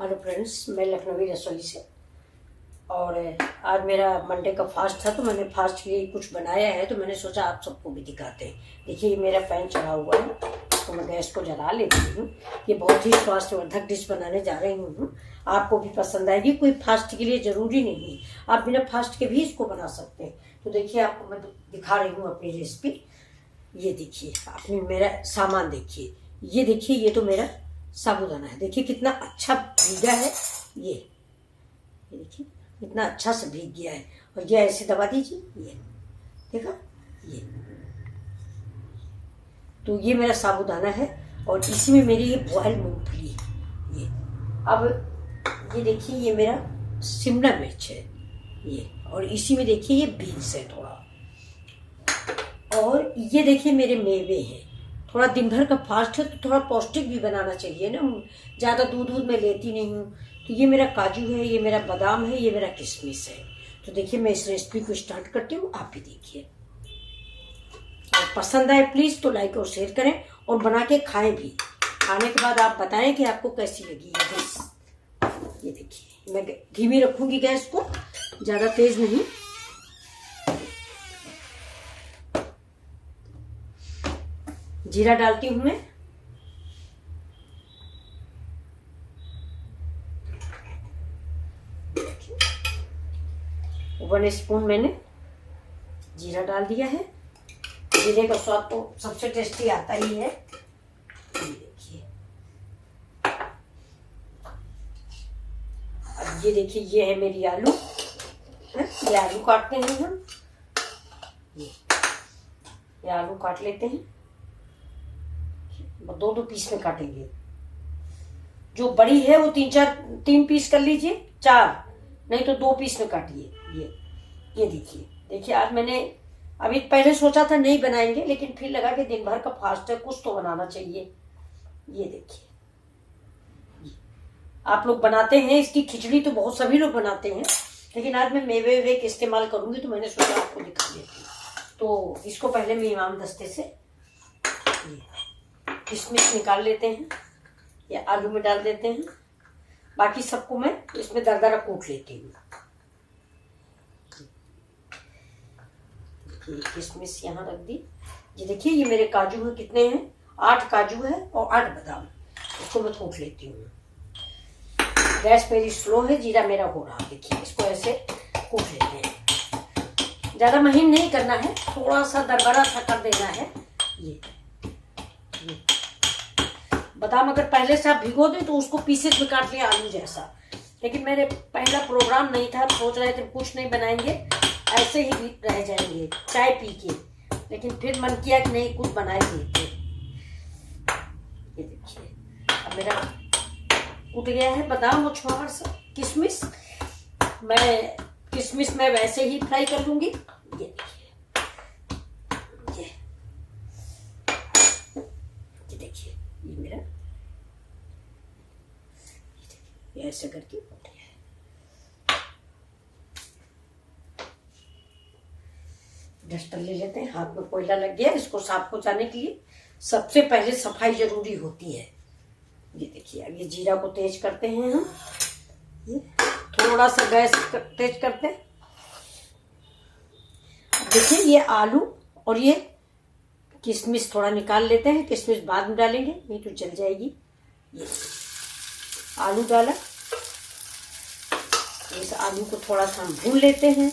Hello friends, मैं लखनवी रसोई से। और आज मेरा मंडे का फास्ट था, तो मैंने फास्ट के लिए कुछ बनाया है, तो मैंने सोचा आप सबको भी दिखाते हैं। देखिए, ये मेरा पैन चढ़ा हुआ है, तो मैं गैस को जला लेती हूँ। ये बहुत ही स्वास्थ्यवर्धक डिश बनाने जा रही हूँ, आपको भी पसंद आएगी। कोई फास्ट के लिए ज़रूरी नहीं है, आप बिना फास्ट के भी इसको बना सकते हैं। तो देखिए, आपको मैं दिखा रही हूँ अपनी रेसिपी। ये देखिए, आपने मेरा सामान देखिए। ये देखिए, ये तो मेरा साबूदाना है। देखिए कितना अच्छा भीगा है। ये देखिए कितना अच्छा से भीग गया है। और ये ऐसे दबा दीजिए, ये देखा, ये तो ये मेरा साबूदाना है। और इसी में मेरी ये बॉयल मूंगफली है। ये अब ये देखिए, ये मेरा शिमला मिर्च है ये। और इसी में देखिए, ये बीन्स है थोड़ा। और ये देखिए, मेरे मेवे हैं। थोड़ा दिन भर का फास्ट है, तो थोड़ा पौष्टिक भी बनाना चाहिए ना। ज़्यादा दूध मैं लेती नहीं हूँ। तो ये मेरा काजू है, ये मेरा बादाम है, ये मेरा किशमिश है। तो देखिए, मैं इस रेसिपी को स्टार्ट करती हूँ, आप भी देखिए। और पसंद आए प्लीज़ तो लाइक और शेयर करें, और बना के खाएं भी। खाने के बाद आप बताएं कि आपको कैसी लगी ये डिश। ये देखिए, मैं धीमी रखूँगी गैस को, ज़्यादा तेज़ नहीं। जीरा डालती हूँ मैं। वन स्पून मैंने जीरा डाल दिया है। जीरे का स्वाद तो सबसे टेस्टी आता ही है। ये देखिए, अब ये देखिए, ये है मेरी आलू है। ये आलू काटते हैं हम। ये आलू काट लेते हैं, दो पीस में काटेंगे। जो बड़ी है वो तीन पीस कर लीजिए, 4 नहीं तो 2 पीस में काटिए। ये देखिए, आज मैंने अभी पहले सोचा था नहीं बनाएंगे, लेकिन फिर लगा कि दिन भर का फास्ट है, कुछ तो बनाना चाहिए। ये देखिए, आप लोग बनाते हैं इसकी खिचड़ी, तो बहुत सभी लोग बनाते हैं, लेकिन आज मैं मेवे के इस्तेमाल करूंगी, तो मैंने सोचा आपको दिखा देती हूँ। तो इसको पहले मैं इमाम दस्ते से किशमिश निकाल लेते हैं, या आलू में डाल देते हैं। बाकी सबको मैं इसमें दरदरा कूट लेती हूँ। किशमिश यहाँ रख दी। ये देखिए, ये मेरे काजू है, कितने हैं, 8 काजू है और 8 बादाम। इसको मैं कूट लेती हूँ। गैस मेरी स्लो है, जीरा मेरा हो रहा। देखिए, इसको ऐसे कूट लेते हैं। ज्यादा महीन नहीं करना है, थोड़ा सा दरदरा सा कर देना है। ये बादाम अगर पहले से आप भिगो दें तो उसको पीसेस में काट लिया आलू जैसा। लेकिन मेरे पहला प्रोग्राम नहीं था, सोच रहे थे कुछ नहीं बनाएंगे, ऐसे ही रह जाएंगे चाय पी के। लेकिन फिर मन किया कि नहीं, कुछ बनाए देते। ये देखिए, अब मेरा उठ गया है बादाम और छोड़ सा किशमिश। मैं किशमिश में वैसे ही फ्राई कर लूंगी। ये देखिए, ये मेरा ऐसे करके उठ गया है। डस्टर ले लेते हैं, हाथ में कोयला लग गया, इसको साफ हो जाने के लिए सबसे पहले सफाई जरूरी होती है। ये देखिए, अब ये जीरा को तेज करते हैं हम। ये थोड़ा सा गैस तेज करते हैं। देखिए, ये आलू और ये किशमिश थोड़ा निकाल लेते हैं, किशमिश बाद में डालेंगे, नहीं तो जल जाएगी। ये आलू डाला, इस आलू को थोड़ा सा हम भून लेते हैं,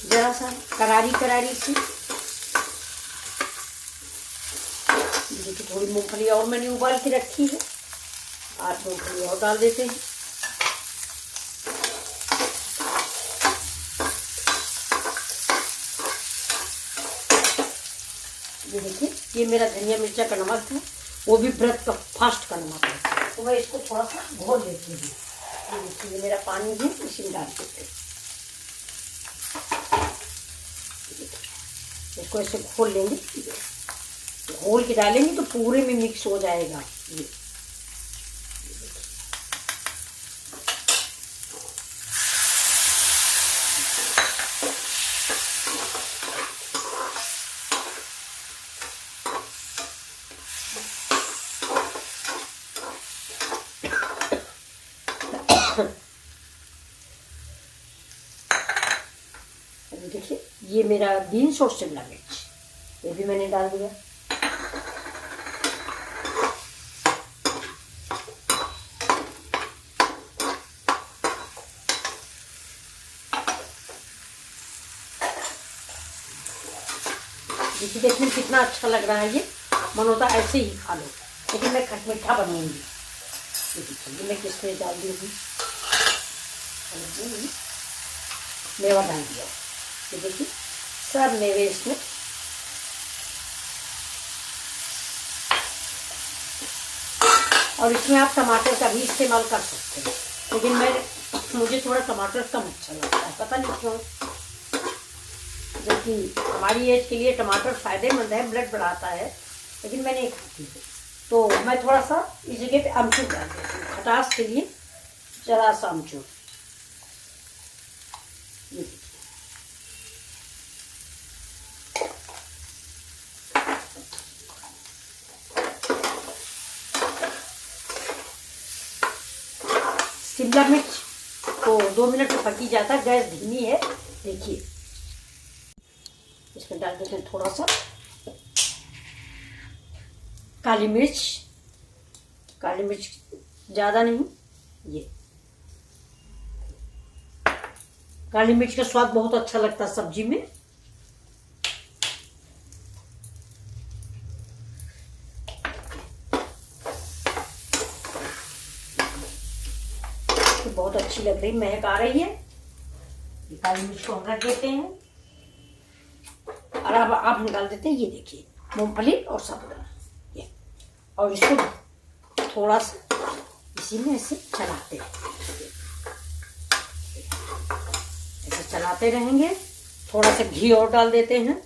जरा सा करारी सी। देखिए, थोड़ी मूंगफली और मैंने उबाल के रखी है, 8 मूंगफली और डाल देते हैं। ये देखिए, ये मेरा धनिया मिर्चा का नमक था, वो भी व्रत का फास्ट का नमक है, तो मैं इसको थोड़ा सा घोल लेती हूँ। ये देखिए, ये मेरा पानी है, इसी में डाल देते हैं। इसको ऐसे घोल लेंगे, घोल के डालेंगे तो पूरे में मिक्स हो जाएगा। ये अभी देखिए ये मेरा बीन्स और शिमला मिर्च ये भी मैंने डाल दिया। देखिए देखने में कितना अच्छा लग रहा है। ये मन होता है ऐसे ही खा लो, लेकिन मैं खट मीठा बनूंगी। देखिए मैं किसमें डाल दी हूँ, मेवा डाल दिया। ये देखिए सब मेवे इसमें और इसमें आप टमाटर का भी इस्तेमाल कर सकते हैं, लेकिन मुझे थोड़ा टमाटर कम अच्छा लगता है, पता नहीं क्यों। जबकि हमारी एज के लिए टमाटर फायदेमंद है, ब्लड बढ़ाता है, लेकिन मैं नहीं खाती हूँ। तो मैं थोड़ा सा इस जगह पे अमचूर डाल देती हूँ, खटास के लिए जरा सा अमचूर। ये शिमला मिर्च को 2 मिनट में पकी जाता है, गैस धीमी है। देखिए इसमें डाल देते हैं थोड़ा सा काली मिर्च ज़्यादा नहीं। ये काली मिर्च का स्वाद बहुत अच्छा लगता है सब्जी में। तो बहुत अच्छी लग रही, महक आ रही है। काली मिर्च को हम रख देते हैं और अब हम डाल देते हैं, ये देखिए मूंगफली और साबुदाना, ये और इसको थोड़ा सा इसी में ऐसे चलाते हैं, ऐसे चलाते रहेंगे। थोड़ा सा घी और डाल देते हैं।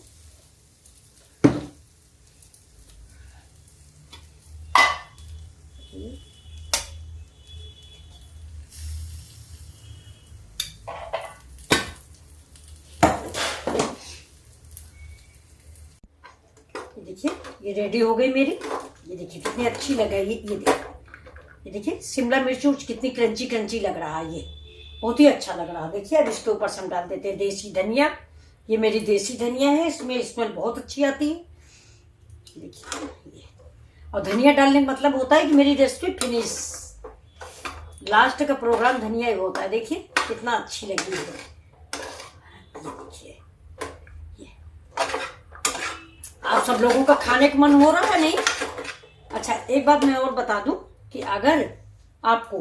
देखिए ये रेडी हो गई मेरी। ये देखिए कितनी अच्छी लग रही है। ये देखिए शिमला मिर्च कितनी क्रंची क्रंची लग रहा है, ये बहुत ही अच्छा लग रहा है। देखिए अब इसके ऊपर से हम डाल देते हैं देसी धनिया। ये मेरी देसी धनिया है, इसमें स्मेल बहुत अच्छी आती है। देखिए और धनिया डालने का मतलब होता है कि मेरी रेसिपी फिनिश, लास्ट का प्रोग्राम धनिया ही होता है। देखिए कितना अच्छी लगी है। ये देखिए आप सब लोगों का खाने का मन हो रहा है नहीं? अच्छा एक बात मैं और बता दूं कि अगर आपको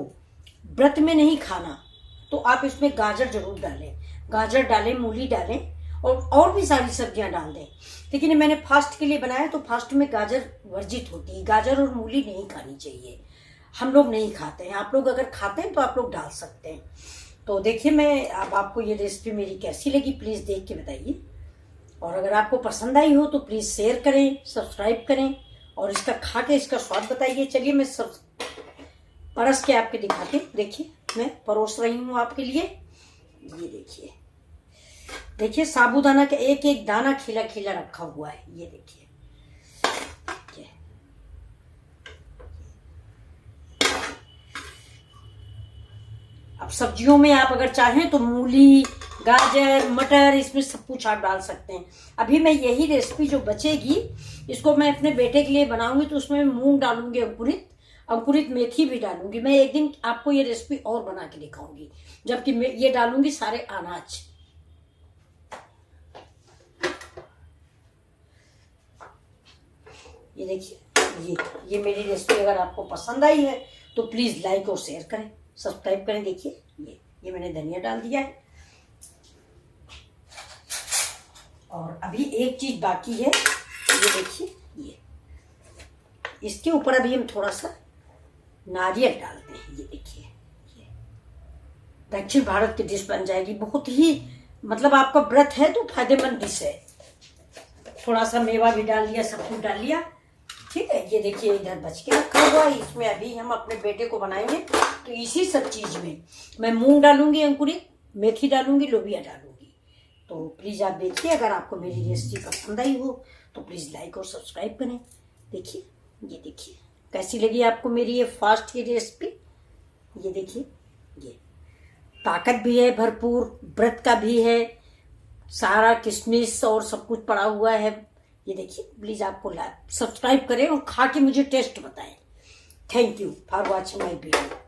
व्रत में नहीं खाना तो आप इसमें गाजर जरूर डालें, गाजर डालें, मूली डालें और भी सारी सब्जियां डाल दें। लेकिन मैंने फास्ट के लिए बनाया तो फास्ट में गाजर वर्जित होती है, गाजर और मूली नहीं खानी चाहिए। हम लोग नहीं खाते हैं, आप लोग अगर खाते हैं तो आप लोग डाल सकते हैं। तो देखिए मैं अब आपको ये रेसिपी मेरी कैसी लगी प्लीज देख के बताइए, और अगर आपको पसंद आई हो तो प्लीज शेयर करें, सब्सक्राइब करें और इसका खा के इसका स्वाद बताइए। चलिए मैं सब परस के आपके दिखाती हूँ। देखिए मैं परोस रही हूँ आपके लिए। ये देखिए, देखिए साबूदाना का एक एक दाना खिला खिला रखा हुआ है। ये देखिए अब सब्जियों में आप अगर चाहें तो मूली, गाजर, मटर, इसमें सब कुछ आप डाल सकते हैं। अभी मैं यही रेसिपी जो बचेगी इसको मैं अपने बेटे के लिए बनाऊंगी, तो उसमें मूंग डालूंगी, अंकुरित मेथी भी डालूंगी। मैं एक दिन आपको ये रेसिपी और बना के दिखाऊंगी, जबकि मैं ये डालूंगी सारे अनाज। ये देखिए ये मेरी रेसिपी अगर आपको पसंद आई है तो प्लीज लाइक और शेयर करें, सब्सक्राइब करें। देखिए ये मैंने धनिया डाल दिया है। और अभी एक चीज बाकी है, ये देखिए ये इसके ऊपर अभी हम थोड़ा सा नारियल डालते हैं। ये देखिए ये दक्षिण भारत की डिश बन जाएगी, बहुत ही मतलब आपका व्रत है तो फायदेमंद डिश है। थोड़ा सा मेवा भी डाल लिया, सब कुछ डाल लिया, ठीक है। ये देखिए इधर बच के रखा हुआ है, इसमें अभी हम अपने बेटे को बनाएंगे। तो इसी सब चीज में मैं मूंग डालूंगी, अंकुरित मेथी डालूंगी, लोबिया डालूंगी। तो प्लीज आप देखिए, अगर आपको मेरी रेसिपी पसंद आई हो तो प्लीज लाइक और सब्सक्राइब करें। देखिए ये देखिए कैसी लगी आपको मेरी ये फास्ट की रेसिपी। ये देखिए ये ताकत भी है भरपूर, व्रत का भी है, सारा किशमिश और सब कुछ पड़ा हुआ है। ये देखिए, प्लीज आपको सब्सक्राइब करें और खा के मुझे टेस्ट बताएं। Thank you for watching my video.